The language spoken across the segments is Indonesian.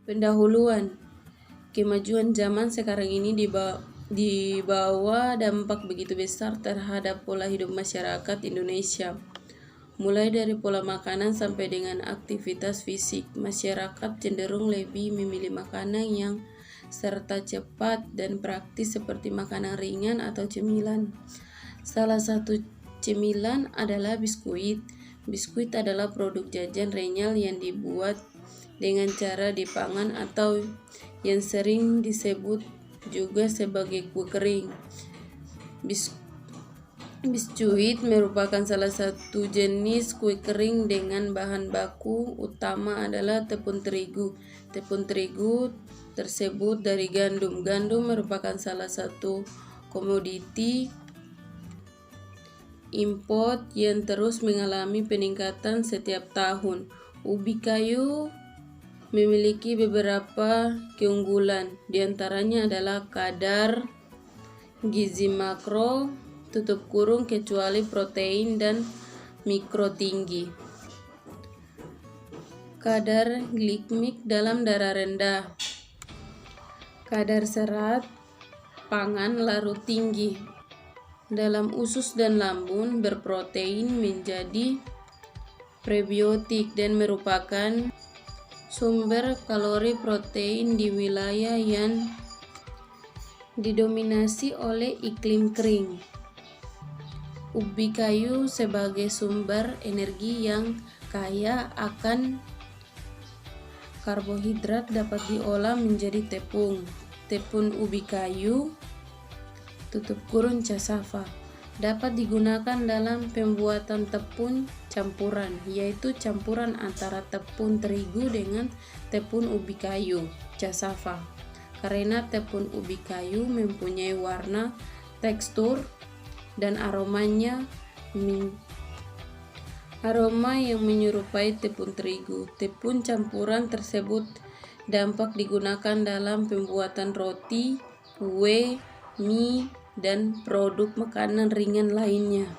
Pendahuluan. Kemajuan zaman sekarang ini dibawa dampak begitu besar terhadap pola hidup masyarakat Indonesia. Mulai dari pola makanan sampai dengan aktivitas fisik, masyarakat cenderung lebih memilih makanan yang serta cepat dan praktis seperti makanan ringan atau cemilan. Salah satu cemilan adalah biskuit. Biskuit adalah produk jajan renyah yang dibuat dengan cara dipangan atau yang sering disebut juga sebagai kue kering. Biskuit merupakan salah satu jenis kue kering dengan bahan baku utama adalah tepung terigu. Tepung terigu tersebut dari gandum. Gandum merupakan salah satu komoditi import yang terus mengalami peningkatan setiap tahun. Ubi kayu memiliki beberapa keunggulan, diantaranya adalah kadar gizi makro kecuali protein dan mikro tinggi. Kadar glikemik dalam darah rendah. Kadar serat pangan larut tinggi. Dalam usus dan lambung berprotein menjadi prebiotik dan merupakan sumber kalori protein di wilayah yang didominasi oleh iklim kering. Ubi kayu sebagai sumber energi yang kaya akan karbohidrat dapat diolah menjadi tepung. Tepung ubi kayu cassava dapat digunakan dalam pembuatan tepung campuran, yaitu campuran antara tepung terigu dengan tepung ubi kayu cassava. Karena tepung ubi kayu mempunyai warna, tekstur, dan aroma yang menyerupai tepung terigu. Tepung campuran tersebut dapat digunakan dalam pembuatan roti, kue, mie, dan produk makanan ringan lainnya.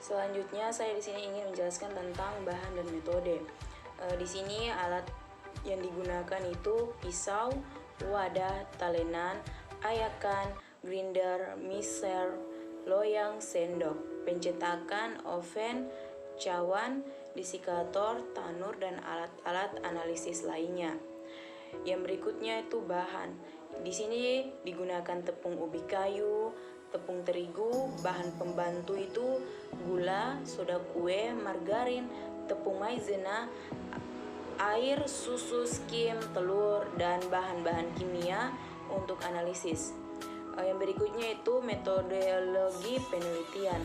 Selanjutnya saya di sini ingin menjelaskan tentang bahan dan metode. Di sini alat yang digunakan itu pisau, wadah, talenan, ayakan, grinder, mixer, loyang, sendok, pencetakan, oven, cawan, desikator, tanur, dan alat-alat analisis lainnya. Yang berikutnya itu bahan. Di sini digunakan tepung ubi kayu, tepung terigu, bahan pembantu itu gula, soda kue, margarin, tepung maizena, air, susu, skim, telur, dan bahan-bahan kimia untuk analisis. Yang berikutnya itu metodologi penelitian.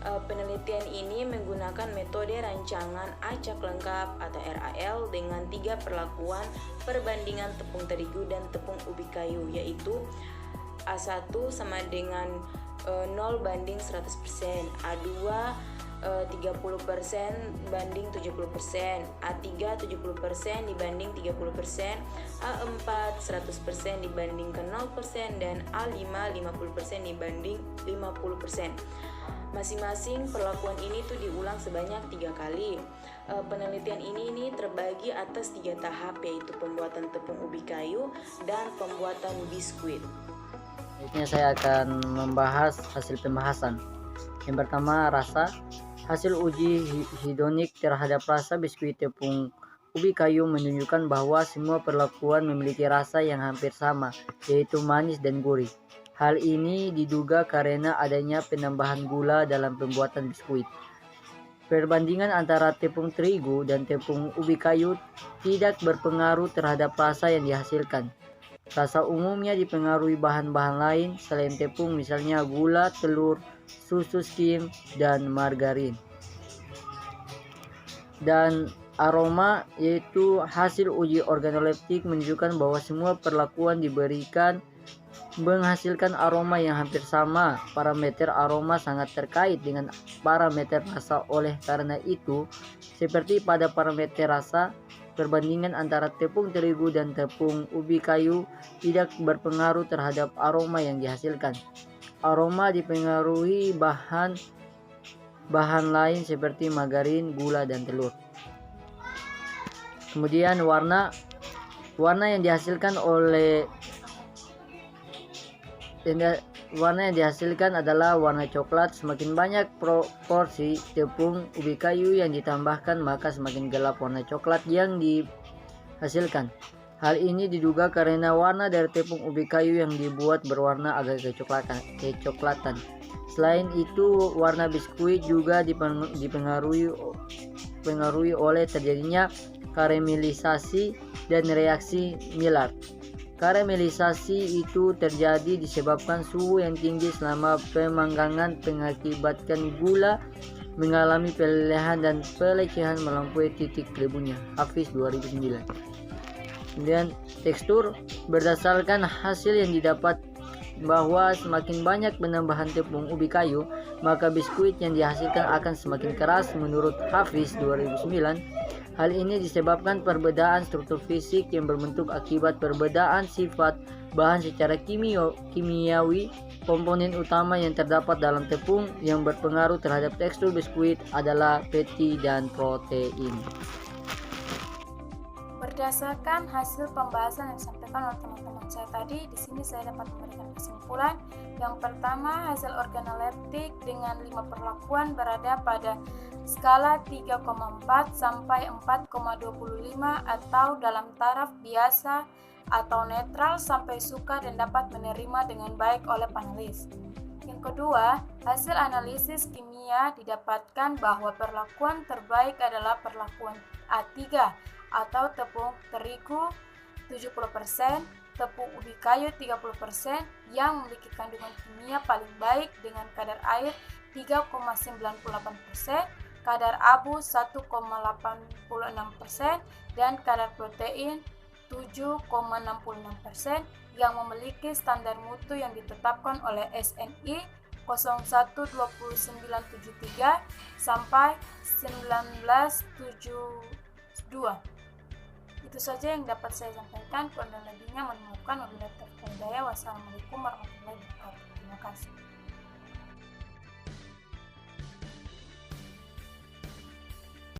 Penelitian ini menggunakan metode rancangan acak lengkap atau RAL dengan 3 perlakuan perbandingan tepung terigu dan tepung ubi kayu, yaitu A1 sama dengan 0 banding 100%, A2 30% banding 70%, A3 70% dibanding 30%, A4 100% dibandingkan 0%, dan A5 50% dibanding 50%. Masing-masing perlakuan ini tuh diulang sebanyak 3 kali. Penelitian ini terbagi atas 3 tahap, yaitu pembuatan tepung ubi kayu dan pembuatan biskuit. Selanjutnya saya akan membahas hasil pembahasan. Yang pertama, rasa. Hasil uji hedonik terhadap rasa biskuit tepung ubi kayu menunjukkan bahwa semua perlakuan memiliki rasa yang hampir sama, yaitu manis dan gurih. Hal ini diduga karena adanya penambahan gula dalam pembuatan biskuit. Perbandingan antara tepung terigu dan tepung ubi kayu tidak berpengaruh terhadap rasa yang dihasilkan. Rasa umumnya dipengaruhi bahan-bahan lain selain tepung, misalnya gula, telur, susu skim, dan margarin. Dan aroma, yaitu hasil uji organoleptik menunjukkan bahwa semua perlakuan diberikan menghasilkan aroma yang hampir sama. Parameter aroma sangat terkait dengan parameter rasa. Oleh karena itu, seperti pada parameter rasa, perbandingan antara tepung terigu dan tepung ubi kayu tidak berpengaruh terhadap aroma yang dihasilkan. Aroma dipengaruhi bahan lain seperti margarin, gula, dan telur. Kemudian warna yang dihasilkan adalah warna coklat. Semakin banyak proporsi tepung ubi kayu yang ditambahkan, maka semakin gelap warna coklat yang dihasilkan. Hal ini diduga karena warna dari tepung ubi kayu yang dibuat berwarna agak kecoklatan. Selain itu, warna biskuit juga dipengaruhi oleh terjadinya karamelisasi dan reaksi Maillard. Karamelisasi itu terjadi disebabkan suhu yang tinggi selama pemanggangan mengakibatkan gula mengalami pelelehan dan pelecehan melampaui titik lebunya. Hafiz 2009. Kemudian tekstur, berdasarkan hasil yang didapat bahwa semakin banyak penambahan tepung ubi kayu, maka biskuit yang dihasilkan akan semakin keras menurut Hafiz 2009. Hal ini disebabkan perbedaan struktur fisik yang berbentuk akibat perbedaan sifat bahan secara kimiawi. Komponen utama yang terdapat dalam tepung yang berpengaruh terhadap tekstur biskuit adalah fatty dan protein. Berdasarkan hasil pembahasan yang disampaikan oleh teman-teman saya tadi, di sini saya dapat memberikan kesimpulan. Yang pertama, hasil organoleptik dengan 5 perlakuan berada pada skala 3,4 sampai 4,25 atau dalam taraf biasa atau netral sampai suka dan dapat menerima dengan baik oleh panelis. Yang kedua, hasil analisis kimia didapatkan bahwa perlakuan terbaik adalah perlakuan A3 atau tepung terigu 70%, tepung ubi kayu 30% yang memiliki kandungan kimia paling baik dengan kadar air 3,98%, kadar abu 1,86% dan kadar protein 7,66% yang memiliki standar mutu yang ditetapkan oleh SNI 012973 sampai 1972. Itu saja yang dapat saya sampaikan. Kurang dan lebihnya mohon dimaafkan. Wabillahi taufiq wal hidayah. Wassalamualaikum warahmatullahi wabarakatuh. Terima kasih.